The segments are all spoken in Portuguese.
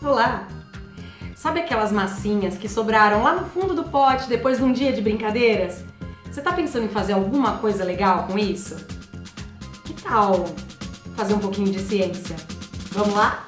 Olá! Sabe aquelas massinhas que sobraram lá no fundo do pote depois de um dia de brincadeiras? Você tá pensando em fazer alguma coisa legal com isso? Que tal fazer um pouquinho de ciência? Vamos lá?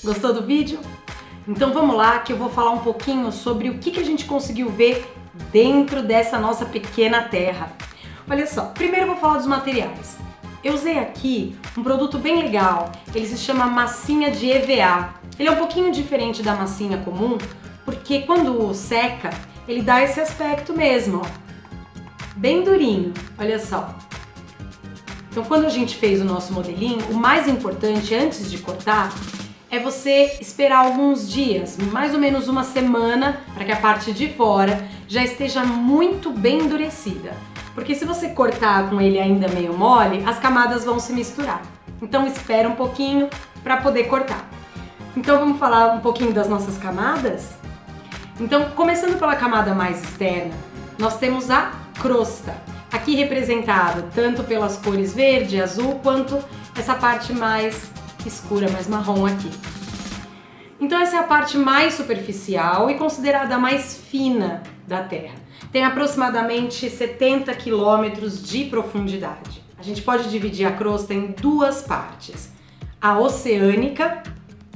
Gostou do vídeo? Então vamos lá que eu vou falar um pouquinho sobre o que a gente conseguiu ver dentro dessa nossa pequena terra. Olha só, primeiro eu vou falar dos materiais. Eu usei aqui um produto bem legal, ele se chama massinha de EVA. Ele é um pouquinho diferente da massinha comum, porque quando seca, ele dá esse aspecto mesmo, ó, bem durinho, olha só. Então quando a gente fez o nosso modelinho, o mais importante antes de cortar é você esperar alguns dias, mais ou menos uma semana, para que a parte de fora já esteja muito bem endurecida. Porque se você cortar com ele ainda meio mole, as camadas vão se misturar. Então espera um pouquinho para poder cortar. Então vamos falar um pouquinho das nossas camadas? Então, começando pela camada mais externa, nós temos a crosta. Aqui representada tanto pelas cores verde, azul, quanto essa parte mais escura, mais marrom aqui. Então essa é a parte mais superficial e considerada a mais fina da Terra. Tem aproximadamente 70 quilômetros de profundidade. A gente pode dividir a crosta em duas partes, a oceânica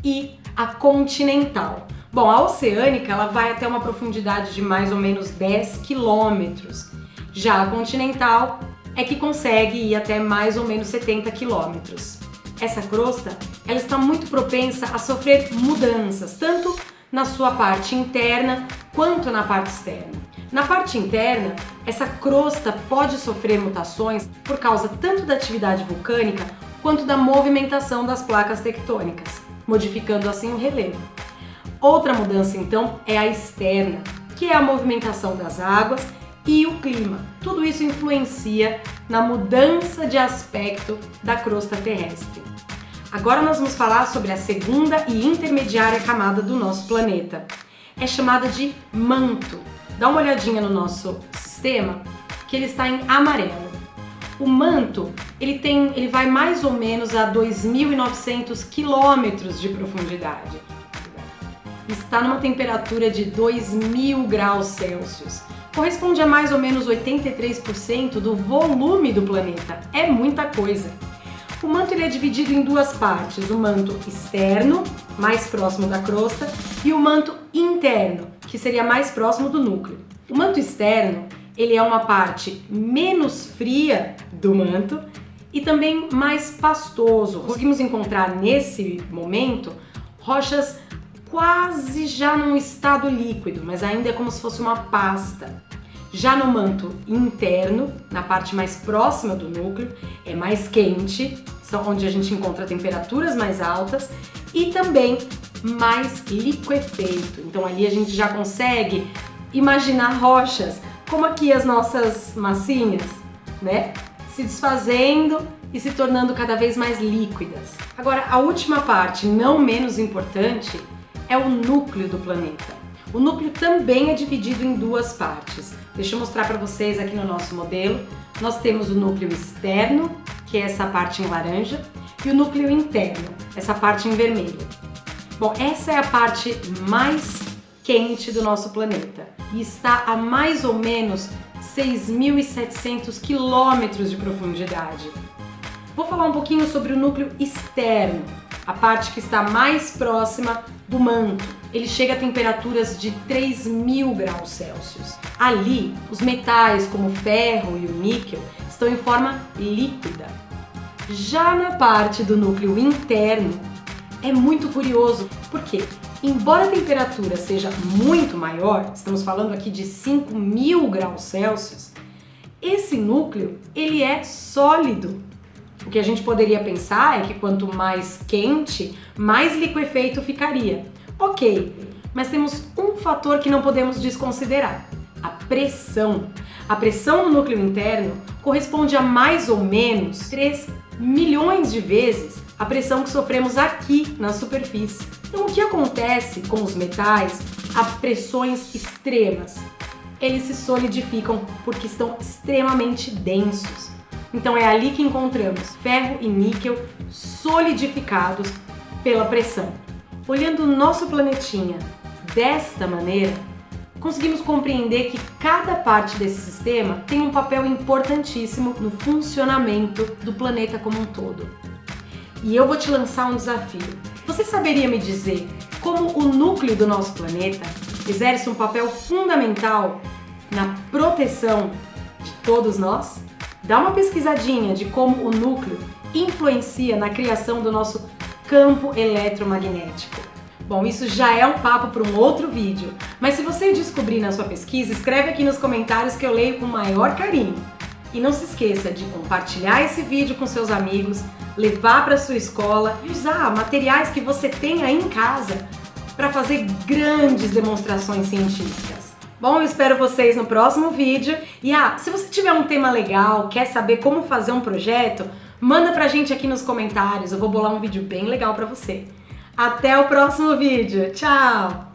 e a continental. Bom, a oceânica ela vai até uma profundidade de mais ou menos 10 quilômetros. Já a continental é que consegue ir até mais ou menos 70 quilômetros. Essa crosta, ela está muito propensa a sofrer mudanças, tanto na sua parte interna quanto na parte externa. Na parte interna, essa crosta pode sofrer mutações por causa tanto da atividade vulcânica quanto da movimentação das placas tectônicas, modificando assim o relevo. Outra mudança, então, é a externa, que é a movimentação das águas e o clima. Tudo isso influencia na mudança de aspecto da crosta terrestre. Agora nós vamos falar sobre a segunda e intermediária camada do nosso planeta. É chamada de manto. Dá uma olhadinha no nosso sistema, que ele está em amarelo. O manto, ele vai mais ou menos a 2.900 quilômetros de profundidade. Está numa temperatura de 2.000 graus Celsius. Corresponde a mais ou menos 83% do volume do planeta. É muita coisa. O manto ele é dividido em duas partes, o manto externo, mais próximo da crosta, e o manto interno, que seria mais próximo do núcleo. O manto externo, ele é uma parte menos fria do manto e também mais pastoso. Conseguimos encontrar nesse momento rochas quase já num estado líquido, mas ainda é como se fosse uma pasta. Já no manto interno, na parte mais próxima do núcleo, é mais quente, são onde a gente encontra temperaturas mais altas e também mais liquefeito. Então ali a gente já consegue imaginar rochas, como aqui as nossas massinhas, né? Se desfazendo e se tornando cada vez mais líquidas. Agora, a última parte, não menos importante, é o núcleo do planeta. O núcleo também é dividido em duas partes. Deixa eu mostrar para vocês aqui no nosso modelo. Nós temos o núcleo externo, que é essa parte em laranja, e o núcleo interno, essa parte em vermelho. Bom, essa é a parte mais quente do nosso planeta e está a mais ou menos 6.700 quilômetros de profundidade. Vou falar um pouquinho sobre o núcleo externo, a parte que está mais próxima do manto. Ele chega a temperaturas de 3.000 graus Celsius. Ali, os metais como o ferro e o níquel estão em forma líquida. Já na parte do núcleo interno, é muito curioso, porque embora a temperatura seja muito maior, estamos falando aqui de 5.000 graus Celsius, esse núcleo ele é sólido. O que a gente poderia pensar é que quanto mais quente, mais liquefeito ficaria. Ok, mas temos um fator que não podemos desconsiderar: a pressão. A pressão no núcleo interno corresponde a mais ou menos 3 milhões de vezes a pressão que sofremos aqui na superfície. Então, o que acontece com os metais a pressões extremas? Eles se solidificam porque estão extremamente densos. Então, é ali que encontramos ferro e níquel solidificados pela pressão. Olhando o nosso planetinha desta maneira, conseguimos compreender que cada parte desse sistema tem um papel importantíssimo no funcionamento do planeta como um todo. E eu vou te lançar um desafio. Você saberia me dizer como o núcleo do nosso planeta exerce um papel fundamental na proteção de todos nós? Dá uma pesquisadinha de como o núcleo influencia na criação do nosso campo eletromagnético. Bom, isso já é um papo para um outro vídeo, mas se você descobrir na sua pesquisa, escreve aqui nos comentários que eu leio com o maior carinho. E não se esqueça de compartilhar esse vídeo com seus amigos, levar para sua escola e usar materiais que você tem aí em casa para fazer grandes demonstrações científicas. Bom, eu espero vocês no próximo vídeo. E se você tiver um tema legal, quer saber como fazer um projeto, manda pra gente aqui nos comentários, eu vou bolar um vídeo bem legal para você. Até o próximo vídeo, tchau!